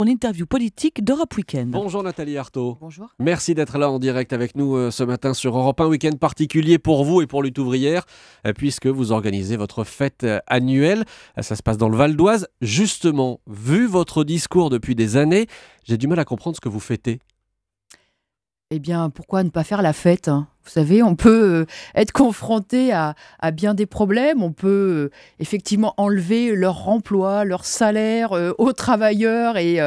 son interview politique d'Europe Week-end. Bonjour Nathalie Arthaud. Bonjour. Merci d'être là en direct avec nous ce matin sur Europe 1, week-end particulier pour vous et pour Lutte ouvrière, puisque vous organisez votre fête annuelle. Ça se passe dans le Val d'Oise. Justement, vu votre discours depuis des années, j'ai du mal à comprendre ce que vous fêtez. Eh bien, pourquoi ne pas faire la fête, hein ? Vous savez, on peut être confronté à bien des problèmes. On peut effectivement enlever leur emploi, leur salaire aux travailleurs et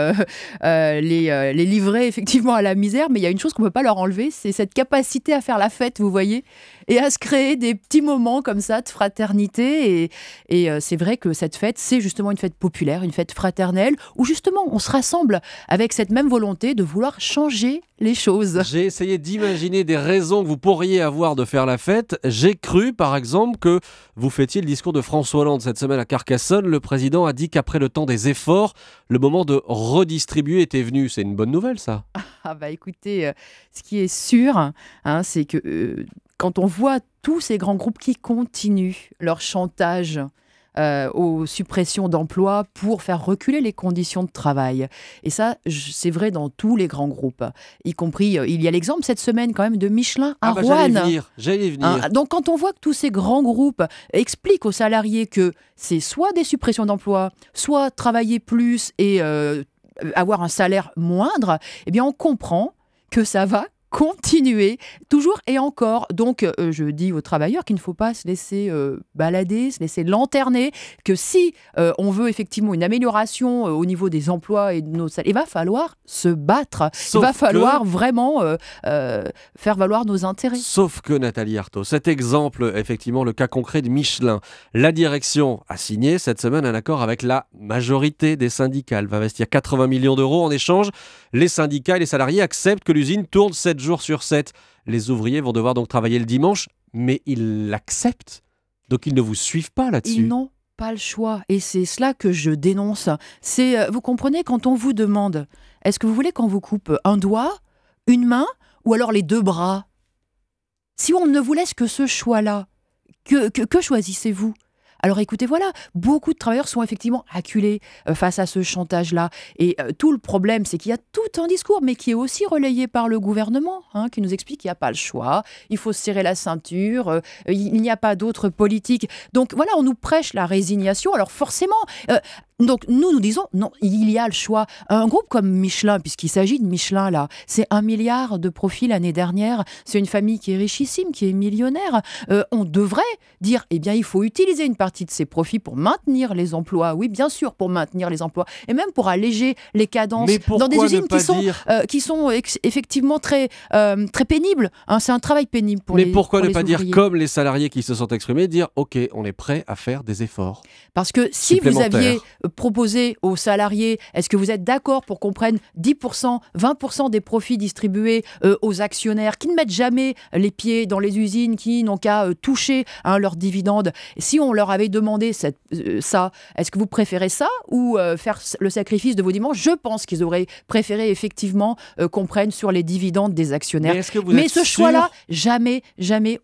les livrer effectivement à la misère. Mais il y a une chose qu'on ne peut pas leur enlever, c'est cette capacité à faire la fête, vous voyez, et à se créer des petits moments comme ça de fraternité. Et c'est vrai que cette fête, c'est justement une fête populaire, une fête fraternelle, où justement on se rassemble avec cette même volonté de vouloir changer les choses. J'ai essayé d'imaginer des raisons que vous pourriez avoir de faire la fête. J'ai cru, par exemple, que vous fêtiez le discours de François Hollande cette semaine à Carcassonne. Le président a dit qu'après le temps des efforts, le moment de redistribuer était venu. C'est une bonne nouvelle, ça. Ah bah écoutez, ce qui est sûr, hein, c'est que quand on voit tous ces grands groupes qui continuent leur chantage aux suppressions d'emplois pour faire reculer les conditions de travail. Et ça, c'est vrai dans tous les grands groupes, y compris, il y a l'exemple cette semaine quand même de Michelin à Roanne. J'allais venir. Hein, donc quand on voit que tous ces grands groupes expliquent aux salariés que c'est soit des suppressions d'emplois, soit travailler plus et avoir un salaire moindre, eh bien on comprend que ça va continuer, toujours et encore. Donc, je dis aux travailleurs qu'il ne faut pas se laisser balader, se laisser lanterner, que si on veut effectivement une amélioration au niveau des emplois et de nos salaires, il va falloir se battre. Il va falloir vraiment faire valoir nos intérêts. Sauf que, Nathalie Arthaud, cet exemple, effectivement, le cas concret de Michelin, la direction a signé cette semaine un accord avec la majorité des syndicats. Elle va investir 80 millions d'euros en échange. Les syndicats et les salariés acceptent que l'usine tourne 7 jours sur 7. Les ouvriers vont devoir donc travailler le dimanche, mais ils l'acceptent. Donc ils ne vous suivent pas là-dessus. Ils n'ont pas le choix. Et c'est cela que je dénonce. C'est, vous comprenez, quand on vous demande, est-ce que vous voulez qu'on vous coupe un doigt, une main ou alors les deux bras ? Si on ne vous laisse que ce choix-là, que choisissez-vous ? Alors écoutez, voilà, beaucoup de travailleurs sont effectivement acculés face à ce chantage-là. Et tout le problème, c'est qu'il y a tout un discours, mais qui est aussi relayé par le gouvernement, hein, qui nous explique qu'il n'y a pas le choix, il faut se serrer la ceinture, il n'y a pas d'autre politique. Donc voilà, on nous prêche la résignation. Alors forcément... Donc nous disons, non, il y a le choix. Un groupe comme Michelin, puisqu'il s'agit de Michelin là, c'est 1 milliard de profits l'année dernière, c'est une famille qui est richissime, qui est millionnaire. On devrait dire, eh bien il faut utiliser une partie de ces profits pour maintenir les emplois. Oui, bien sûr, pour maintenir les emplois. Et même pour alléger les cadences dans des usines qui sont effectivement très pénibles. Hein, c'est un travail pénible pour les ouvriers. Mais pourquoi ne pas dire, comme les salariés qui se sont exprimés, dire, ok, on est prêt à faire des efforts. Parce que si vous aviez proposer aux salariés, est-ce que vous êtes d'accord pour qu'on prenne 10%, 20% des profits distribués aux actionnaires qui ne mettent jamais les pieds dans les usines, qui n'ont qu'à toucher leurs dividendes. Si on leur avait demandé ça, est-ce que vous préférez ça ou faire le sacrifice de vos dimanches ? Je pense qu'ils auraient préféré effectivement qu'on prenne sur les dividendes des actionnaires. Mais ce choix-là, jamais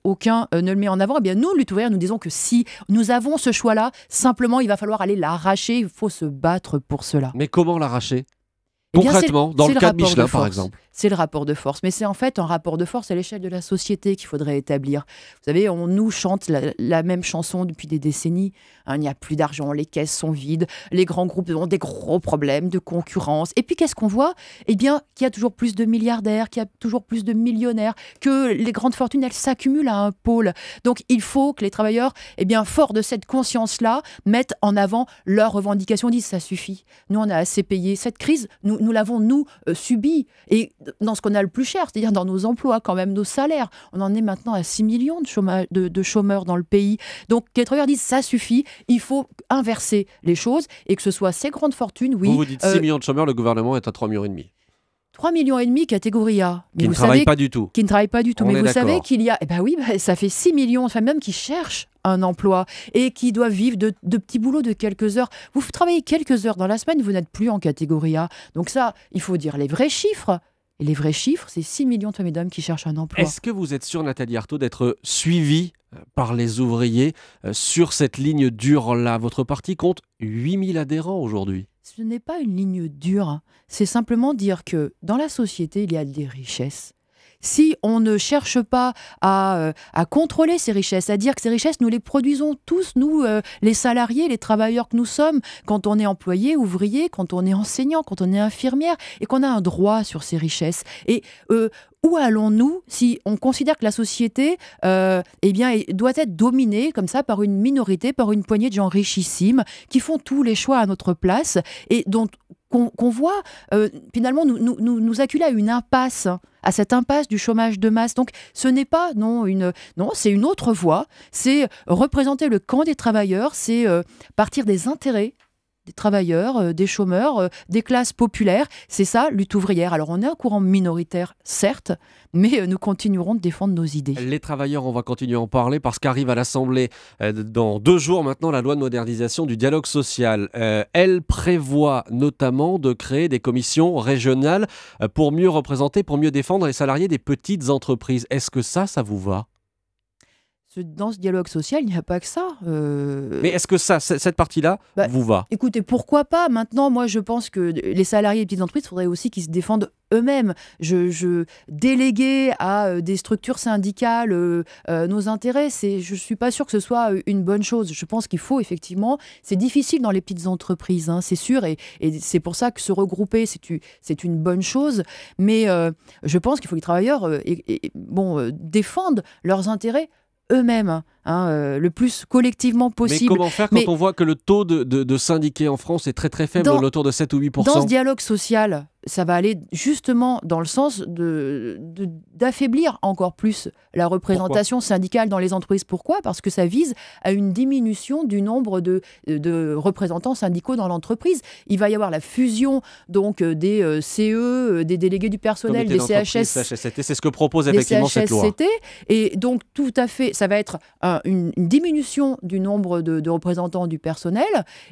aucun ne le met en avant. Eh bien, nous, Lutte ouvrière, nous disons que si nous avons ce choix-là, simplement, il va falloir aller l'arracher. Il faut se battre pour cela. Mais comment l'arracher ? Concrètement, dans le cas de Michelin, par exemple. C'est le rapport de force. Mais c'est en fait un rapport de force à l'échelle de la société qu'il faudrait établir. Vous savez, on nous chante la même chanson depuis des décennies. Il n'y a plus d'argent, les caisses sont vides, les grands groupes ont des gros problèmes de concurrence. Et puis, qu'est-ce qu'on voit ? Eh bien, qu'il y a toujours plus de milliardaires, qu'il y a toujours plus de millionnaires, que les grandes fortunes, elles s'accumulent à un pôle. Donc, il faut que les travailleurs, eh bien, forts de cette conscience-là, mettent en avant leurs revendications, disent ça suffit. Nous, on a assez payé. Cette crise, nous l'avons, nous, subie. Et dans ce qu'on a le plus cher, c'est-à-dire dans nos emplois, quand même, nos salaires. On en est maintenant à 6 millions de chômeurs dans le pays. Donc, les travailleurs disent ça suffit, il faut inverser les choses et que ce soit ces grandes fortunes, oui. Vous dites 6 millions de chômeurs, le gouvernement est à 3,5 millions. 3,5 millions catégorie A. Qui ne travaillent pas du tout. Qui ne travaillent pas du tout. Mais vous savez qu'il y a... Eh ben oui, ça fait 6 millions de femmes même qui cherchent un emploi et qui doivent vivre de petits boulots de quelques heures. Vous travaillez quelques heures dans la semaine, vous n'êtes plus en catégorie A. Donc ça, il faut dire les vrais chiffres. Et les vrais chiffres, c'est 6 millions de femmes et d'hommes qui cherchent un emploi. Est-ce que vous êtes sûre, Nathalie Arthaud, d'être suivie par les ouvriers sur cette ligne dure-là ? Votre parti compte 8 000 adhérents aujourd'hui. Ce n'est pas une ligne dure, c'est simplement dire que dans la société, il y a des richesses. Si on ne cherche pas à contrôler ces richesses, à dire que ces richesses, nous les produisons tous, nous, les salariés, les travailleurs que nous sommes, quand on est employé, ouvrier, quand on est enseignant, quand on est infirmière, et qu'on a un droit sur ces richesses. Et où allons-nous si on considère que la société doit être dominée comme ça par une minorité, par une poignée de gens richissimes qui font tous les choix à notre place et dont qu'on voit finalement nous acculer à une impasse, à cette impasse du chômage de masse. Donc ce n'est pas non, c'est une autre voie, c'est représenter le camp des travailleurs, c'est partir des intérêts des travailleurs, des chômeurs, des classes populaires. C'est ça, lutte ouvrière. Alors on est un courant minoritaire, certes, mais nous continuerons de défendre nos idées. Les travailleurs, on va continuer à en parler parce qu'arrive à l'Assemblée dans 2 jours maintenant la loi de modernisation du dialogue social. Elle prévoit notamment de créer des commissions régionales pour mieux représenter, pour mieux défendre les salariés des petites entreprises. Est-ce que ça vous va ? Dans ce dialogue social, il n'y a pas que ça. Mais est-ce que cette partie-là, vous va ? Écoutez, pourquoi pas ? Maintenant, moi, je pense que les salariés des petites entreprises, il faudrait aussi qu'ils se défendent eux-mêmes. Déléguer à des structures syndicales nos intérêts, je ne suis pas sûre que ce soit une bonne chose. Je pense qu'il faut effectivement... C'est difficile dans les petites entreprises, hein, c'est sûr, et c'est pour ça que se regrouper, c'est une bonne chose. Mais je pense qu'il faut que les travailleurs défendent leurs intérêts eux-mêmes, le plus collectivement possible. Mais comment faire quand on voit que le taux de syndiqués en France est très très faible, autour de 7 ou 8%? Dans ce dialogue social, ça va aller justement dans le sens d'affaiblir encore plus la représentation syndicale dans les entreprises. Pourquoi ? Parce que ça vise à une diminution du nombre de représentants syndicaux dans l'entreprise. Il va y avoir la fusion donc des CE, des délégués du personnel, des CHSCT. C'est ce que propose effectivement cette loi. Et donc tout à fait, ça va être une diminution du nombre de représentants du personnel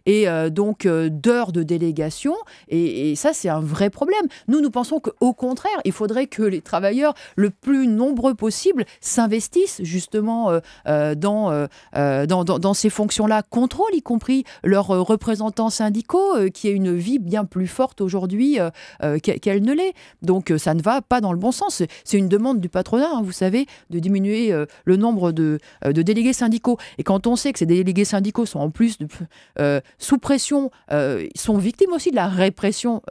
et donc d'heures de délégation. Et ça, c'est un vrai problème. Nous pensons qu'au contraire, il faudrait que les travailleurs, le plus nombreux possible, s'investissent justement dans ces fonctions-là, contrôlent y compris leurs représentants syndicaux, qui aient une vie bien plus forte aujourd'hui qu'elle ne l'est. Donc ça ne va pas dans le bon sens. C'est une demande du patronat, hein, vous savez, de diminuer le nombre de délégués syndicaux. Et quand on sait que ces délégués syndicaux sont en plus sous pression, sont victimes aussi de la répression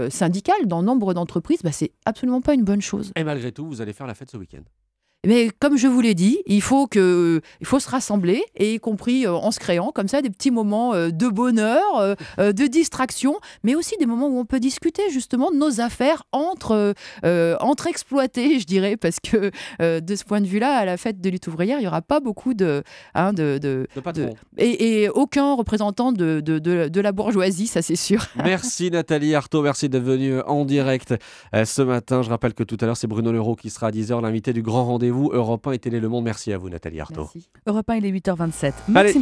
syndicale dans nombre d'entreprises, c'est absolument pas une bonne chose. Et malgré tout, vous allez faire la fête ce week-end. Mais comme je vous l'ai dit, il faut se rassembler, et y compris en se créant comme ça des petits moments de bonheur, de distraction, mais aussi des moments où on peut discuter justement de nos affaires entre exploités, je dirais, parce que de ce point de vue-là, à la fête de lutte ouvrière, il n'y aura pas beaucoup de patrons. Et aucun représentant de la bourgeoisie, ça c'est sûr. Merci Nathalie Arthaud, merci d'être venue en direct ce matin. Je rappelle que tout à l'heure, c'est Bruno Leroux qui sera à 10h, l'invité du grand rendez-vous Europe 1 et Télé Le Monde. Merci à vous Nathalie Arthaud. Europe 1, il est 8h27. Allez.